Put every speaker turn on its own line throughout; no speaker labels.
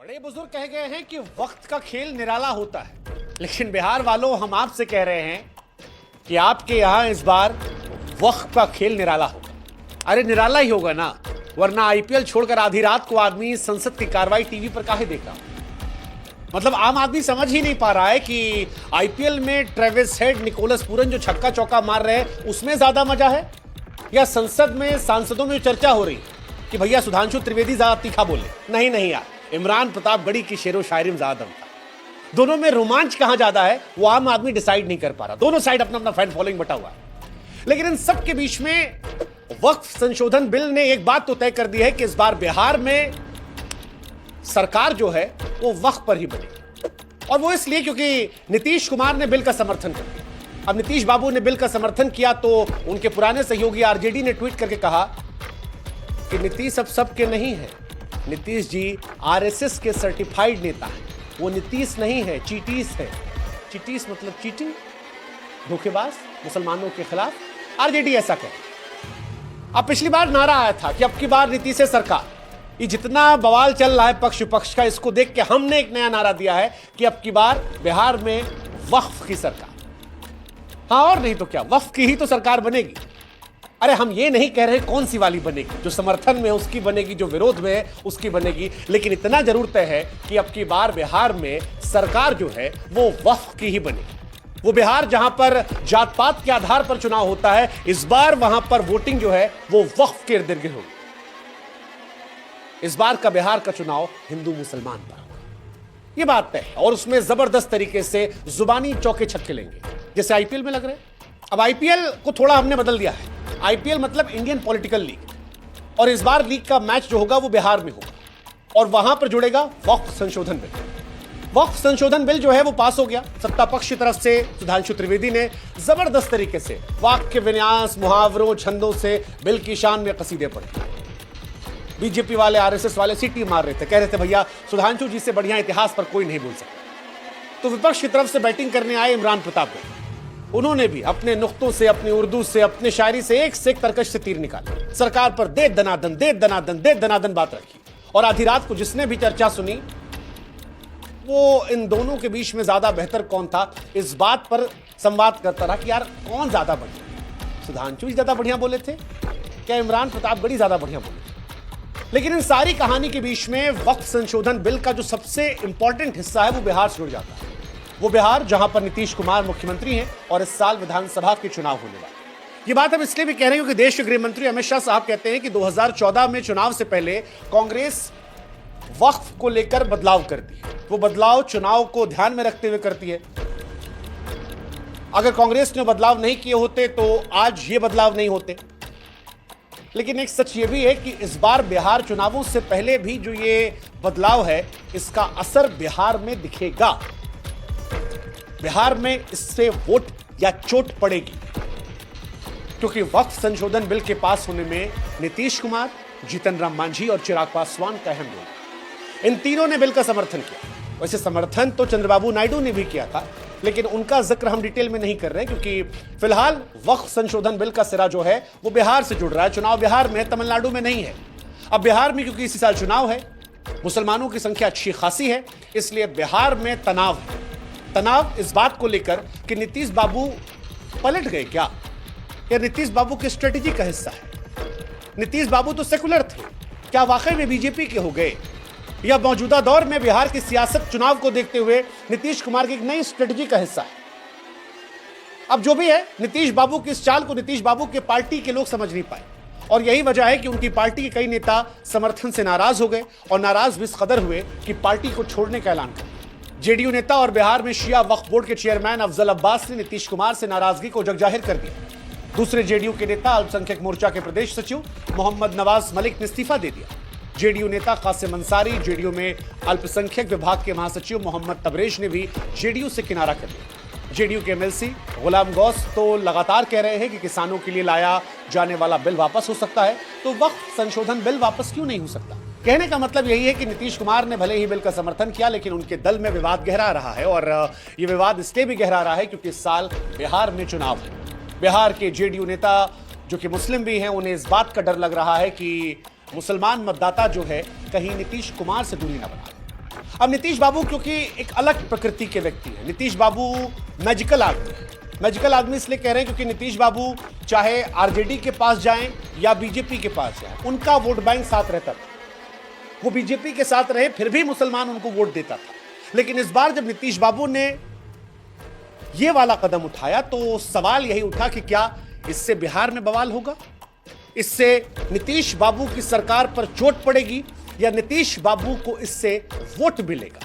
बड़े बुजुर्ग कह गए हैं कि वक्त का खेल निराला होता है, लेकिन बिहार वालों हम आपसे कह रहे हैं कि आपके यहां इस बार वक्त का खेल निराला होगा। अरे निराला ही होगा ना, वरना आईपीएल छोड़कर आधी रात को आदमी संसद की कार्रवाई टीवी पर काहे देखा। मतलब आम आदमी समझ ही नहीं पा रहा है कि आईपीएल में ट्रेविस हेड, निकोलस पूरन जो छक्का चौका मार रहे हैं उसमें ज्यादा मजा है, या संसद में सांसदों में चर्चा हो रही कि भैया सुधांशु त्रिवेदी ज्यादा तीखा बोले। नहीं यार, इमरान प्रतापगढ़ी की शेरो शायरी में ज्यादा दम था। दोनों में रोमांच कहां ज्यादा है वो आम आदमी डिसाइड नहीं कर पा रहा। दोनों साइड अपना अपना फैन फॉलोइंग बटा हुआ है। लेकिन इन सब के बीच में वक्फ संशोधन बिल ने एक बात तो तय कर दी है कि इस बार बिहार में सरकार जो है वो वक्फ पर ही बनेगी, और वो इसलिए क्योंकि नीतीश कुमार ने बिल का समर्थन कर दिया। अब नीतीश बाबू ने बिल का समर्थन किया तो उनके पुराने सहयोगी आरजेडी ने ट्वीट करके कहा कि नीतीश अब सबके नहीं है, नीतीश जी आरएसएस के सर्टिफाइड नेता है, वो नीतीश नहीं है, चीटीस है। चीटीस मतलब चीटिंग, धोखेबाज, मुसलमानों के खिलाफ आरजेडी ऐसा कहे। अब पिछली बार नारा आया था कि अब की बार नीतीश है सरकार। ये जितना बवाल चल रहा है पक्ष विपक्ष का, इसको देख के हमने एक नया नारा दिया है कि अब की बार बिहार में वक्फ की सरकार। हाँ और नहीं तो क्या, वक्फ की ही तो सरकार बनेगी। अरे हम ये नहीं कह रहे कौन सी वाली बनेगी, जो समर्थन में उसकी बनेगी, जो विरोध में है उसकी बनेगी, लेकिन इतना जरूर तय है कि अब की बार बिहार में सरकार जो है वो वक्फ की ही बनेगी। वो बिहार जहां पर जात पात के आधार पर चुनाव होता है, इस बार वहां पर वोटिंग जो है वो वक्फ के इर्द गिर्द होगी। इस बार का बिहार का चुनाव हिंदू मुसलमान पर होगा, ये बात तय है, और उसमें जबरदस्त तरीके से जुबानी चौके छक्के लेंगे, जैसे आईपीएल में लग रहे हैं। अब आईपीएल को थोड़ा हमने बदल दिया है। आईपीएल मतलब इंडियन पॉलिटिकल लीग, और इस बार लीग का मैच जो होगा वो बिहार में होगा, और वहां पर जुड़ेगा वक्फ संशोधन बिल। वक्फ संशोधन बिल जो है वो पास हो गया। सत्ता पक्ष की तरफ से सुधांशु त्रिवेदी ने जबरदस्त तरीके से वाक्य विन्यास, मुहावरों, छंदों से बिल की शान में कसीदे पढ़े। बीजेपी वाले, आरएसएस वाले सीटी मार रहे थे, कह रहे थे भैया सुधांशु जी से बढ़िया इतिहास पर कोई नहीं बोल सकता। तो विपक्ष की तरफ से बैटिंग करने आए इमरान प्रतापगढ़ी। उन्होंने भी अपने नुक्तों से, अपनी उर्दू से, अपने शायरी से एक तरकश से तीर निकाले, सरकार पर दे दनादन बात रखी। और आधी रात को जिसने भी चर्चा सुनी वो इन दोनों के बीच में ज्यादा बेहतर कौन था, इस बात पर संवाद करता रहा कि यार कौन ज्यादा बढ़िया, सुधांशु जी ज्यादा बढ़िया बोले थे क्या इमरान प्रतापगढ़ी ज्यादा बढ़िया बोले थे। लेकिन इन सारी कहानी के बीच में वक्फ संशोधन बिल का जो सबसे इंपॉर्टेंट हिस्सा है वो बिहार से जुड़ जाता है। वो बिहार जहां पर नीतीश कुमार मुख्यमंत्री हैं और इस साल विधानसभा के चुनाव होने वाले। ये बात हम इसलिए भी कह रहे हैं क्योंकि देश के गृह मंत्री अमित शाह साहब कहते हैं कि 2014 में चुनाव से पहले कांग्रेस वक्फ को लेकर बदलाव करती है। वो बदलाव चुनाव को ध्यान में रखते हुए करती है। अगर कांग्रेस ने बदलाव नहीं किए होते तो आज ये बदलाव नहीं होते। लेकिन एक सच ये भी है कि इस बार बिहार चुनावों से पहले भी जो ये बदलाव है इसका असर बिहार में दिखेगा। बिहार में इससे वोट या चोट पड़ेगी, क्योंकि वक्फ संशोधन बिल के पास होने में नीतीश कुमार, जीतन राम मांझी और चिराग पासवान का अहम रोल। इन तीनों ने बिल का समर्थन किया। वैसे समर्थन तो चंद्रबाबू नायडू ने भी किया था, लेकिन उनका जिक्र हम डिटेल में नहीं कर रहे क्योंकि फिलहाल वक्फ संशोधन बिल का सिरा जो है वो बिहार से जुड़ रहा है। चुनाव बिहार में, तमिलनाडु में नहीं है। अब बिहार में क्योंकि इसी साल चुनाव है, मुसलमानों की संख्या अच्छी खासी है, इसलिए बिहार में तनाव है। तनाव इस बात को लेकर कि नीतीश बाबू पलट गए क्या, या नीतीश बाबू की स्ट्रेटेजी का हिस्सा है। नीतीश बाबू तो सेकुलर थे, क्या वाकई में बीजेपी के हो गए, या मौजूदा दौर में बिहार की सियासत चुनाव को देखते हुए नीतीश कुमार की एक नई स्ट्रेटेजी का हिस्सा है। अब जो भी है, नीतीश बाबू की इस चाल को नीतीश बाबू के पार्टी के लोग समझ नहीं पाए, और यही वजह है कि उनकी पार्टी के कई नेता समर्थन से नाराज हो गए, और नाराज भी इस कदर हुए कि पार्टी को छोड़ने का ऐलान कर दिया। जेडीयू नेता और बिहार में शिया वक्फ बोर्ड के चेयरमैन अफजल अब्बास ने नीतीश कुमार से नाराजगी को जग जाहिर कर दिया। दूसरे जेडीयू के नेता, अल्पसंख्यक मोर्चा के प्रदेश सचिव मोहम्मद नवाज मलिक ने इस्तीफा दे दिया। जेडीयू नेता कासिम अंसारी, जेडीयू में अल्पसंख्यक विभाग के महासचिव मोहम्मद तबरेज ने भी जेडीयू से किनारा कर लिया। जेडीयू के एमएलसी गुलाम गौस तो लगातार कह रहे हैं कि किसानों के लिए लाया जाने वाला बिल वापस हो सकता है, तो वक्फ संशोधन बिल वापस क्यों नहीं हो सकता। कहने का मतलब यही है कि नीतीश कुमार ने भले ही बिल का समर्थन किया, लेकिन उनके दल में विवाद गहरा रहा है, और यह विवाद इसलिए भी गहरा रहा है क्योंकि इस साल बिहार में चुनाव है। बिहार के जेडीयू नेता जो कि मुस्लिम भी हैं, उन्हें इस बात का डर लग रहा है कि मुसलमान मतदाता जो है कहीं नीतीश कुमार से दूरी न बना ले। अब नीतीश बाबू क्योंकि एक अलग प्रकृति के व्यक्ति हैं, नीतीश बाबू मैजिकल आदमी है। मैजिकल आदमी इसलिए कह रहे हैं क्योंकि नीतीश बाबू चाहे आरजेडी के पास जाएं या बीजेपी के पास जाएं, उनका वोट बैंक साथ रहता था। वो बीजेपी के साथ रहे फिर भी मुसलमान उनको वोट देता था। लेकिन इस बार जब नीतीश बाबू ने ये वाला कदम उठाया तो सवाल यही उठा कि क्या इससे बिहार में बवाल होगा, इससे नीतीश बाबू की सरकार पर चोट पड़ेगी या नीतीश बाबू को इससे वोट मिलेगा।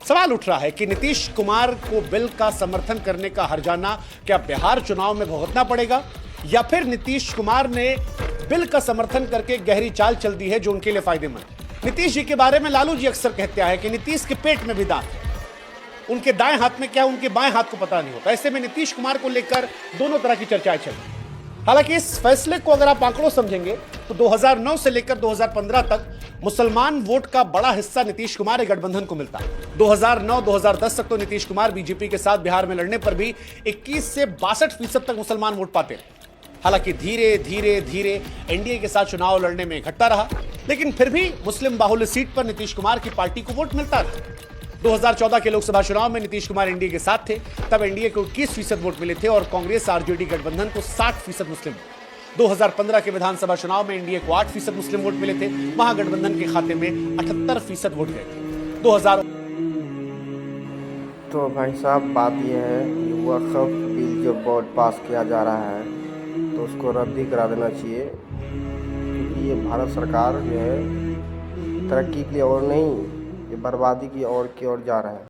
सवाल उठ रहा है कि नीतीश कुमार को बिल का समर्थन करने का हर्जाना क्या बिहार चुनाव में भुगतना पड़ेगा या फिर नीतीश कुमार ने बिल का समर्थन करके गहरी चाल चल दी है जो उनके लिए फायदेमंद है। नीतीश जी के बारे में लालू जी अक्सर कहते हैं कि नीतीश के पेट में भी दांत है, उनके दाएं हाथ में क्या उनके बाएं हाथ को पता नहीं होता। ऐसे में नीतीश कुमार को लेकर दोनों तरह की चर्चाएं चल रही। हालांकि इस फैसले को अगर आप आंकड़ों समझेंगे तो 2009 से लेकर 2015 तक मुसलमान वोट का बड़ा हिस्सा नीतीश कुमार गठबंधन को मिलता है। 2009-2010 तक तो नीतीश कुमार बीजेपी के साथ बिहार में लड़ने पर भी 21 से 62% तक मुसलमान वोट पाते रहे। हालांकि धीरे धीरे धीरे एनडीए के साथ चुनाव लड़ने में घटता रहा, लेकिन फिर भी मुस्लिम बाहुल्य सीट पर नीतीश कुमार की पार्टी को वोट मिलता रहा। 2014 के लोकसभा चुनाव में नीतीश कुमार एनडीए के साथ थे, तब एनडीए को 21% वोट मिले थे और कांग्रेस आरजेडी गठबंधन को 60% मुस्लिम वोट। 2015 के विधानसभा चुनाव में एनडीए को 8% मुस्लिम वोट मिले थे, वहां गठबंधन के खाते में 78% वोट गए थे। 2000
तो भाई साहब बात यह है कि वक्फ बिल जो बोर्ड पास किया जा रहा है तो उसको रद्दी करा देना चाहिए, क्योंकि ये भारत सरकार जो है तरक्की की ओर नहीं, ये बर्बादी की ओर जा रहा है।